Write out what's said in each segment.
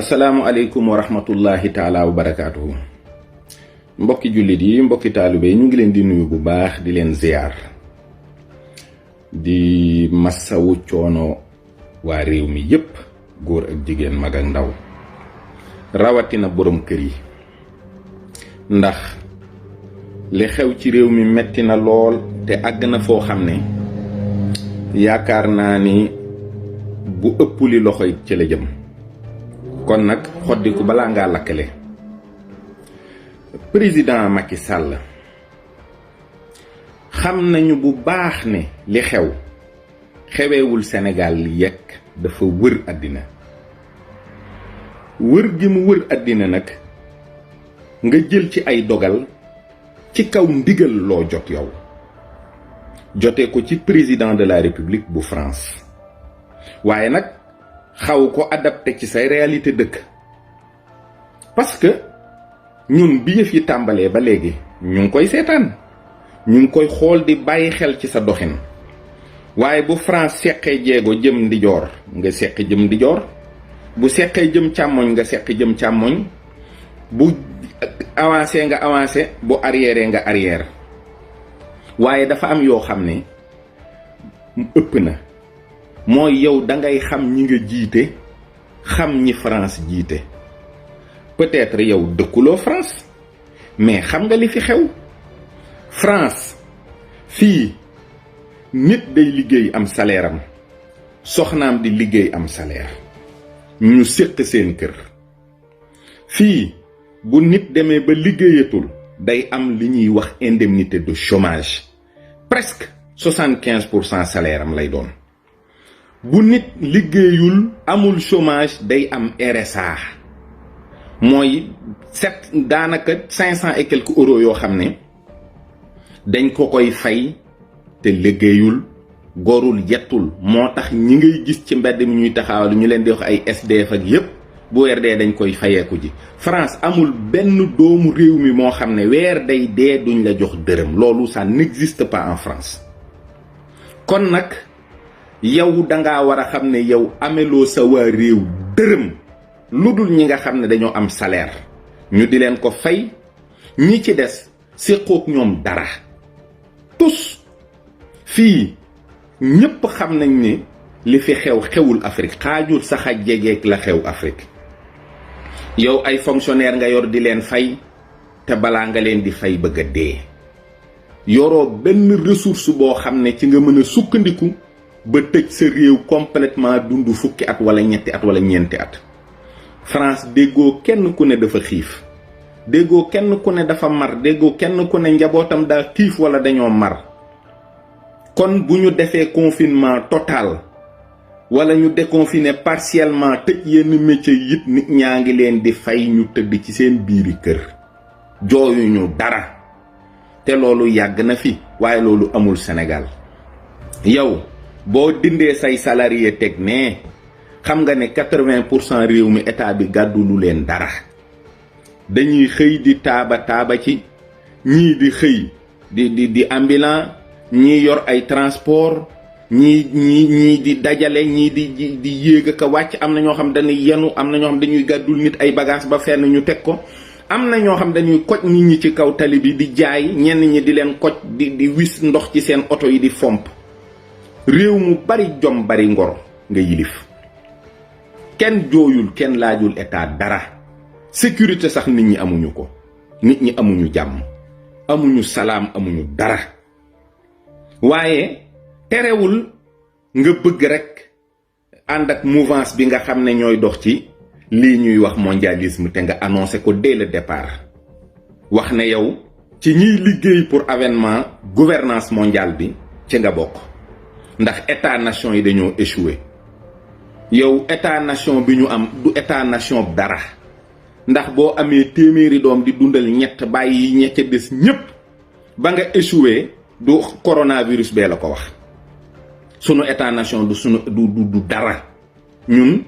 asalaamualeykum wa rahmatullahi taala wa barakaatuhu. mbokki jullit yi, mbokki taalibe yi, ñu ngi leen di nuyu bu baax, di leen ziyaar, di massawu coono waa réew mi yépp, góor ak jigéen, mag ak ndaw, rawatina borom kër yi. ndax li xew ci réew mi metti na lool te àgg na foo xam ne yaakaar naa ni bu ëpp li loxo it ci la jëm. kon nag xoddiku balaa ngaa lakkale. président Macky Sall xam nañu bu baax ne li xewewul Sénégal li yekk dafa wër àddina. wër gi mu wër àddina nag nga jël ci ay dogal ci kaw ndigal loo jot yow, jotee ko ci président de la République bu France, waaye nag xaw ko adapté ci say réalité dëkk. parce que ñun bi yëf yi tàmbalee ba léegi ñu ngi koy seetaan, ñu ngi koy xool di bàyyi xel ci sa doxin. waaye bu France seqee jéego jëm ndijoor nga seqi jëm ndijoor, bu seqee jëm càmmoñ nga seqi jëm càmmoñ, bu avancé nga avancé, bu arrière nga arrière. waaye dafa am yoo xam ne ëpp na, mooy yow dangay xam ñi nga jiite, xam ñi France jiite. peut-être yow dëkkuloo France, mais xam nga li fi xew. France fii nit day liggéey am salaire am, soxnaam di liggéey am salaire, ñu séq seen kër. fii bu nit demee ba liggéeyatul day am li ñuy wax indemnité de chômage, presque 75% salaire am lay doon. bu nit liggéeyul amul chômage day am RSA, mooy daanaka 500 et quelques euros yoo xam ne dañ ko koy fay te liggéeyul, gorul, yettul. moo tax ñi ngay gis ci mbedd mi ñuy taxawal ñu leen di wax ay SDF ak yépp, bu weer dee dañ koy fayeeku ji. France amul benn doomu réew mi moo xam ne weer day dee duñ la jox dërëm. loolu ça n'existe pas en France. kon nag yow dangaa war a xam ne yow ameloo sa waa réew dërëm, lu dul ñi nga xam ne dañoo am salaire ñu di leen ko fay, ñi ci des séqook ñoom dara. tous fii ñépp xam nañ ne li fi xewul Afrique, xaajul sax a jegeek la xew Afrique. yow ay fonctionnaire nga yor di leen fay, te balaa nga leen di fay bëgg a dee. yoroo benn ressource boo xam ne ci nga mën a sukkandiku ba tëj sa réew complètement dund fukki at wala ñetti at wala ñeenti at. France déggoo kenn ku ne dafa xiif, déggoo kenn ku ne dafa mar, déggoo kenn ku ne njabootam daa xiif wala dañoo mar. kon bu ñu defee confinement total wala ñu déconfiné partiellement, tëj yenn métier yit, nit ñaa ngi leen di fay ñu tëdd ci seen biiri kër, jooyuñu dara. te loolu yàgg na fi, waaye loolu amul Sénégal. yow boo dindee say salarié teg ne xam nga ne 80% réew mi état bi gàddu lu leen dara. dañuy xëy di taaba ci, ñii di xëy di ambulant, ñii yor ay transport, ñii di dajale, ñii di yéeg ak a wàcc. am na ñoo xam dañuy yenu, am na ñoo xam dañuy gàddul nit ay bagage ba fenn ñu teg ko. am na ñoo xam dañuy koj nit ñi ci kaw tali bi di jaay, ñenn ñi di leen koj di wis ndox ci seen oto yi di fomp. réew mu bari jom bari ngor nga yilif. kenn jooyul, kenn laajul état dara. sécurité sax nit ñi amuñu ko, nit ñi amuñu jàmm, amuñu salaam, amuñu dara. waaye terewul nga bëgg rek ànd ak mouvance bi nga xam ne ñooy dox ci lii ñuy wax mondialisme, te nga annoncé ko dès le départ. wax ne yow ci ñiy liggéey pour avènement gouvernance mondiale bi ci nga bokk, ndax état nation yi dañoo échoué. yow état nation bi ñu am du état nation dara, ndax boo amee téeméeri doom di dundal ñett bàyyi ñett des ñépp, ba nga échoué du coronavirus bee la ko wax. sunu état nation du dara. ñun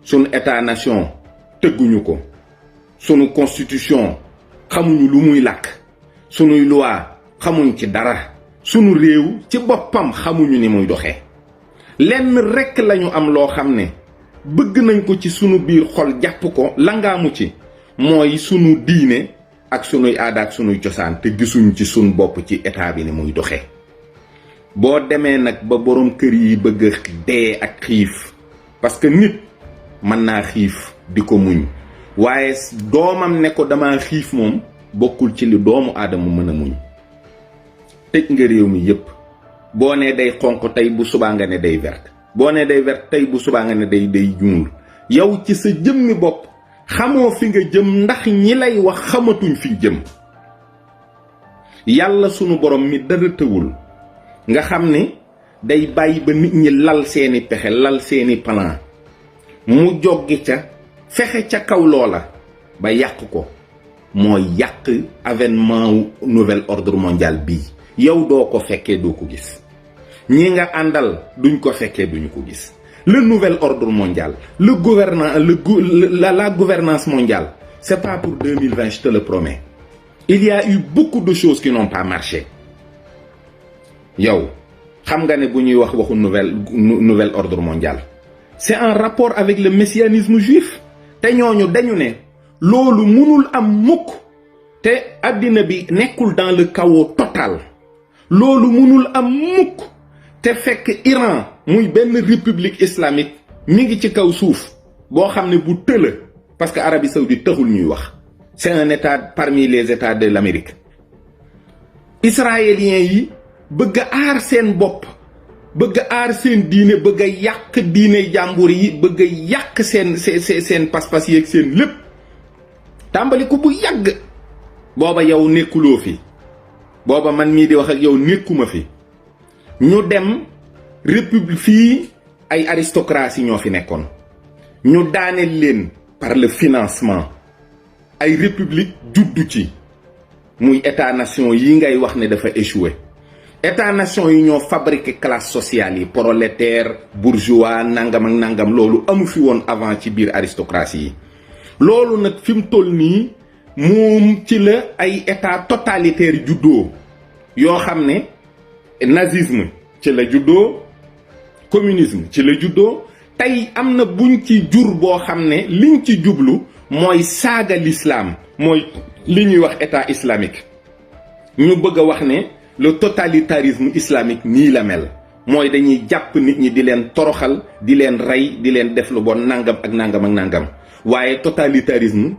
sunu état nation tëgguñu ko, sunu constitution xamuñu lu muy làkk, sunuy loi xamuñ ci dara, sunu réew ci boppam xamuñu ni muy doxee. lenn rekk lañu am loo xam ne bëgg nañ ko ci sunu biir xol jàpp ko langaamu ci mooy sunu diine ak sunuy aada ak sunuy cosaan te gisuñ ci sunu bopp ci état bi ni muy doxee. boo demee nag ba borom kër yi bëgg a dee ak xiif parce que nit mën naa xiif di ko muñ waaye doomam ne ko dama xiif moom bokkul ci li doomu aadama mën a muñ. tëj nga réew mi yépp boo nee day xonq tey bu subaa nga ne day vert boo nee day vert tey bu subaa nga ne day ñuul yow ci sa jëmmi bopp xamoo fi nga jëm ndax ñi lay wax xamatuñ fi jëm. yàlla sunu borom mi dara tëwul nga xam ne day bàyyi ba nit ñi lal seeni pexe lal seeni plan mu joggi ca fexe ca kaw loola ba yàq ko mooy yàq avènement nouvel ordre mondial bii. yow doo ko fekkee doo ko gis ñi nga àndal duñ ko fekkee duñu ko gis. le nouvel ordre mondial la gouvernance mondiale c'est pas pour 2020, je te le promets. Il y a eu beaucoup de choses qui n'ont pas marché. yow xam nga ne bu ñuy wax waxu nouvel ordre mondial c'est en rapport avec le messianisme juif te ñooñu dañu ne loolu mënul am mukk te àddina bi nekkul dans le chaos total. loolu mënul am mukk te fekk Iran muy benn république islamique mi ngi ci kaw suuf boo xam ne bu tëla parce que Arabie Saoudite taxul ñuy wax c'est un état parmi les états de l'Amérique. israéliens yi bëgg a aar seen bopp bëgg a aar seen diine bëgg a yàq diine jàmbur yi bëgg a yàq seen pas-pas yi ak seen lépp tàmbali ko bu yàgg. booba yow nekkuloo fi booba man mii di wax ak yow nekkuma fi ñu dem république fii ay aristocratie ñoo fi nekkoon ñu daaneel leen par le financement ay république juddu ci muy état nation yi ngay wax ne dafa échoué. état nation yi ñoo fabriqué classe sociale yi prolétaire bourgeois nangam ak nangam loolu amu fi woon avant ci biir aristocratie yi. loolu nag fi mu toll nii moom ci la ay état totalitaire juddoo yoo xam ne nazisme ci la juddoo communisme ci la juddoo tey am na buñ ci jur boo xam ne liñ ci jublu mooy saaga l'islam mooy li ñuy wax état islamique. ñu bëgg a wax ne le totalitarisme islamique nii la mel mooy dañuy jàpp nit ñi di leen toroxal di leen rey di leen def lu bon nangam ak nangam ak nangam waaye totalitarisme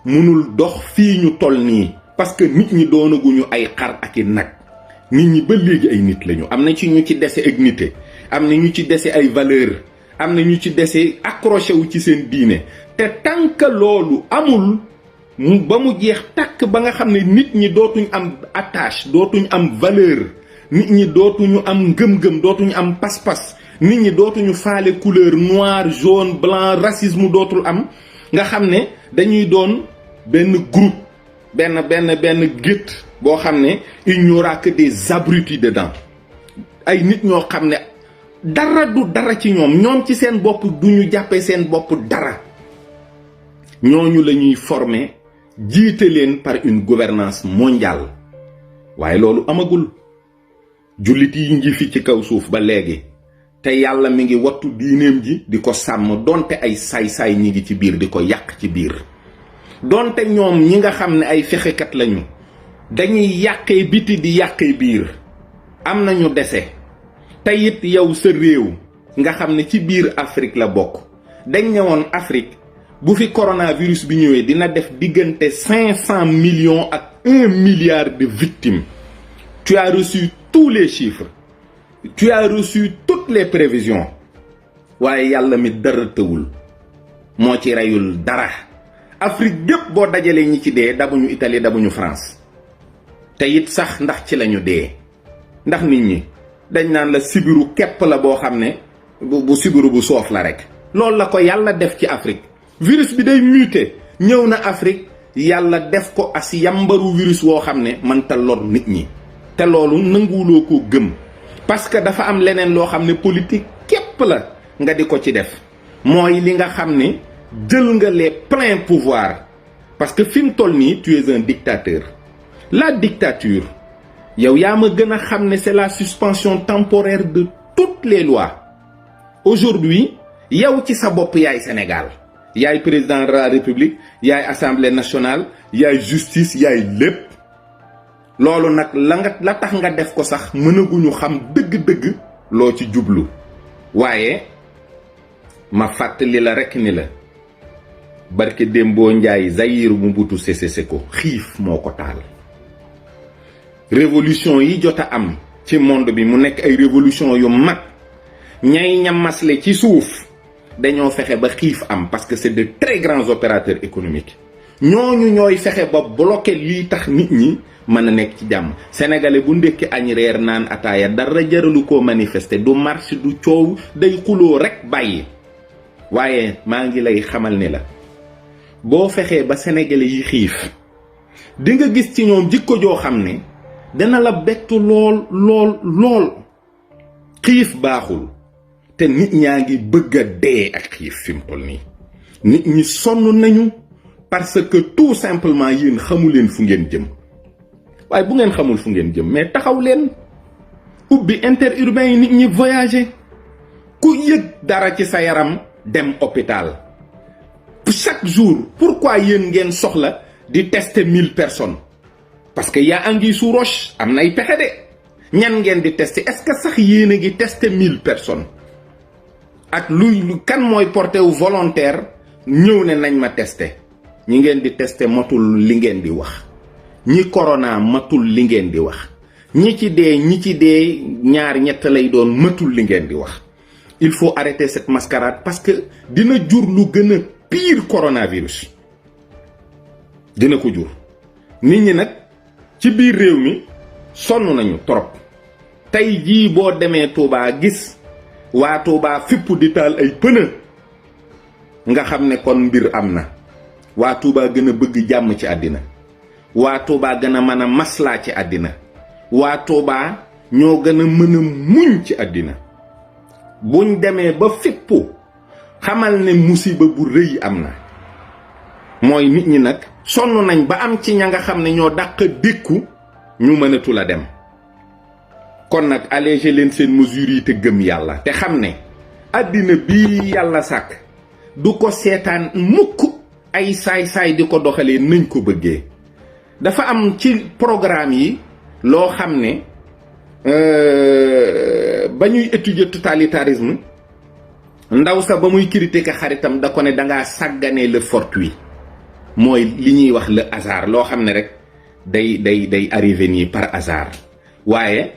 mënul dox fii ñu toll nii parce que nit ñi doonaguñu ay xar ak i nag nit ñi ba léegi ay nit lañu. am na ci ñu ci dese ak nite am na ñu ci dese ay valeur am na ñu ci dese accroché wu ci seen diine te tant que loolu amul ba mu jeex takk ba nga xam ne nit ñi dootuñ am attache dootuñ am valeur nit ñi dootuñu am ngëm-ngëm dootuñu am pas-pas nit ñi dootuñu faale couleur noir jaune blanc racisme dootul am nga xam ne dañuy doon benn groupe benn gétt boo xam ne il n'y aura que des abrutis dedans ay nit ñoo xam ne dara du dara ci ñoom ci seen bopp du ñu jàppee seen bopp dara ñooñu la ñuy former jiite leen par une gouvernance mondiale waaye loolu amagul jullit yi ngi fi ci kaw suuf ba léegi te yàlla mi ngi wattu diineem ji di ko sàmm donte ay saay-saay ñi ngi ci biir di ko yàq ci biir donte ñoom ñi nga xam ne ay fexekat lañu dañuy yàqee biti di yàqee biir am nañu dese te it yow sa réew nga xam ne ci biir Afrique la bokk dañ ne woon Afrique bu fi coronavirus bi ñëwee dina def diggante 500 millions ak 1 milliard de victimes. Tu as reçu tous les chiffres tu as reçu toutes les prévisions waaye yàlla mi dara tëwul moo ci reyul dara. Afrique gépp boo dajalee ñi ci dee dabuñu Italie dabuñu France te it sax ndax ci lañu dee ndax nit ñi dañ naan la sibiru képp la boo xam ne bu sibiru bu soof la rek loolu la ko yàlla def ci Afrique. virus bi day muté ñëw na Afrique yàlla def ko as yambaru virus woo xam ne mënta lor nit ñi te loolu nanguwuloo ko gëm parce que dafa am leneen loo xam ne politique képp la nga di ko ci def mooy li nga xam ne jël nga les pleins pouvoirs parce que fi mu toll nii tu es un dictateur. La dictature yow yaa ma gën a xam ne c'est la suspension temporaire de toutes les lois. Aujourd'hui yow ci sa bopp yaay Sénégal yaay président de la République yaay assemblée nationale yaay justice yaay lépp loolu nag la tax nga def ko sax mënaguñu xam dëgg-dëgg loo ci jublu waaye ma fàttali la rekk ni la barke Dembo Njaay Zaïre Mobutu Sese Seko xiif moo ko taal révolution yi jot a am ci monde bi mu nekk ay révolution yu mag ñay ñamasle ci suuf dañoo fexe ba xiif am parce que c'est de très grands opérateurs économiques ñooñu ñooy fexe ba bloquer lii tax nit ñi mën a nekk ci jàmm sénégalais bu ndekki añ reer naan ataaya dara jaralu koo manifester du marche du coow day xuloo rekk bàyyi waaye maa ngi lay xamal ni la boo fexee ba sénégalais yi xiif di nga gis ci ñoom jikko joo xam ne dana la bettu lool xiif baaxul te nit ñaa ngi bëgg a dee ak xiif fi mu toll nii nit ñi sonn nañu parce que tout simplement yéen xamu leen fu ngeen jëm waaye bu ngeen xamul fu ngeen jëm mais taxaw leen ubbi interurbain yi nit ñi voyager ku yëg dara ci sa yaram dem hôpital chaque jour pourquoi yéen ngeen soxla di tester 1000 personnes parce que yaa anguille sous roche am na ay pexe de ñan ngeen di tester est-ce que sax yéen a ngi tester 1000 personnes ak lu kan mooy porté wu volontaire ñëw ne nañ ma tester ñi ngeen di tester matul li ngeen di wax ñi corona matul li ngeen di wax ñi ci dee ñaar ñett lay doon matul li ngeen di wax il faut arrêter cette mascarade parce que dina jur lu gën a pire coronavirus dina ko jur nit ñi nag ci biir réew mi sonn nañu trop tey jii boo demee Touba gis waa Touba fipp di taal ay pënë nga xam ne kon mbir am na waa Touba gën a bëgg jàmm ci àddina waa Touba gën a mën a maslaa ci àddina waa Touba ñoo gën a mën a muñ ci àddina buñ demee ba fippu xamal ne musiba bu rëy am na mooy nit ñi nag sonn nañ ba am ci ña nga xam ne ñoo dàq dékku ñu mënatu la dem kon nag alléger leen seen mesures yi te gëm yàlla te xam ne àddina bii yàlla sàkk du ko seetaan mukk ay saay-saay di ko doxalee nañ ko bëggee dafa am ci programme yi loo xam ne ba ñuy étudier totalitarisme ndaw sa ba muy critiquer xaritam da ko ne dangaa sàgganee le fortuit mooy li ñuy wax le hasard loo xam ne rek day arrivé nii par hasard waaye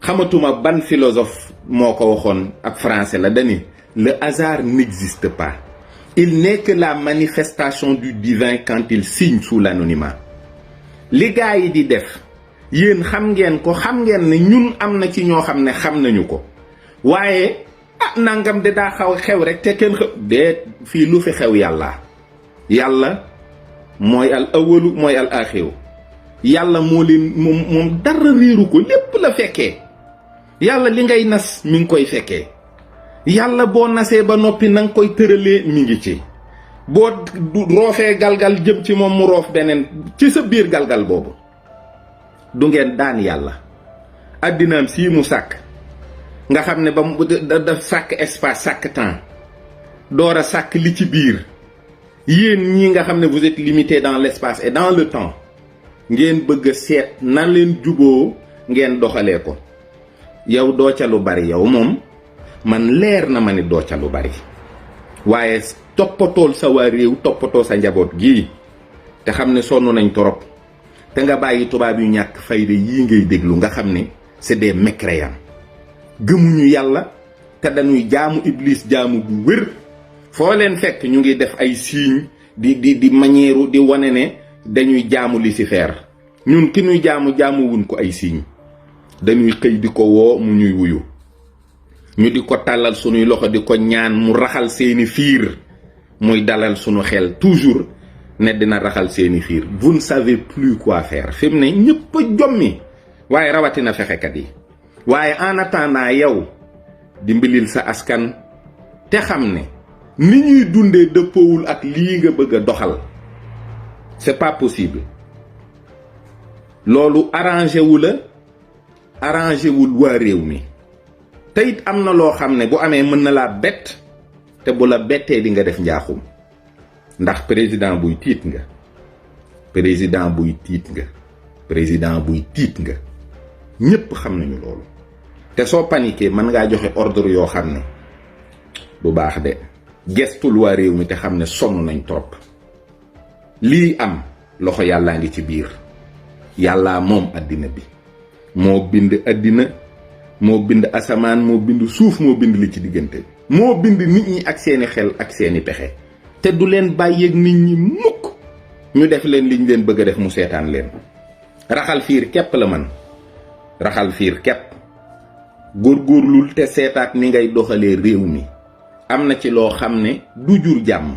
xamatuma ban philosophe moo ko waxoon ak français la dani le hasard n'existe pas il n'est que la manifestation du divin quand il signe sous l'anonymat li gaa yi di def yéen xam ngeen ko xam ngeen ne ñun am na ci ñoo xam ne xam nañu ko waaye nangam de daa xew rek te kenn de fii lu fi xew yàlla mooy al awalu mooy al axiru yàlla moo leen moom dara réeru ko lépp la fekkee yàlla li ngay nas mi ngi koy fekkee yàlla boo nasee ba noppi na nga koy tëralee mi ngi ci boo roofee galgal jëm ci moom mu roof beneen ci sa biir galgal boobu du ngeen daan yàlla addinaam sii mu sàkk nga xam ne ba mu da sàkk espace sàkk temps door a sàkk li ci biir yéen ñi nga xam ne vous êtes limité dans l'espace et dans le temps ngeen bëgg a seet nan leen juboo ngeen doxalee ko yow doo ca lu bari yow moom man leer na ma ni doo ca lu bari waaye toppatool sa waa réew toppatoo sa njaboot gii te xam ne sonn nañ torop te nga bàyyi tubaab yu ñàkk fayda yii ngay déglu nga xam ne c'est des mécréants gëmuñu yàlla te dañuy jaamu iblis jaamu bu wér foo leen fekk ñu ngi def ay signes di manière di wane ne dañuy jaamu Lucifer ñun ki ñuy jaamu wuñ ko ay signes dañuy xëy di ko woo mu ñuy wuyu ñu di ko tàllal sunuy loxo di ko ñaan mu raxal seeni fiir muy dalal sunu xel toujours ne dina raxal seeni fiir vous ne savez plus quoi faire fi mu ne ñëpp a jommi waaye rawatina fexekat yi waaye en attendant yow dimbalil sa askan te xam ne ni ñuy dundee dëppoowul ak lii nga bëgg a doxal c'est pas possible loolu arrangé wu la arrangé wul waa réew mi te it am na loo xam ne bu amee mën na laa bett te bu la bettee di nga def njaaxum ndax président buy tiit nga président buy tiit nga président buy tiit nga ñépp xam nañu loolu te soo paniqué mën ngaa joxe ordre yoo xam ne du baax de gestul waa réew mi te xam ne sonn nañ trop lii am loxo yàllaa ngi ci biir yàllaa moom àddina bi moo bind àddina moo bind asamaan moo bind suuf moo bind li ci diggante moo bind nit ñi ak seeni xel ak seeni pexe te du leen bàyyeeg nit ñi mukk ñu def leen liñ leen bëgg a def mu seetaan leen raxal fiir képp la man raxal fiir képp góorgóorlul te seetaat ni ngay doxalee réew mi am na ci loo xam ne du jur jàmm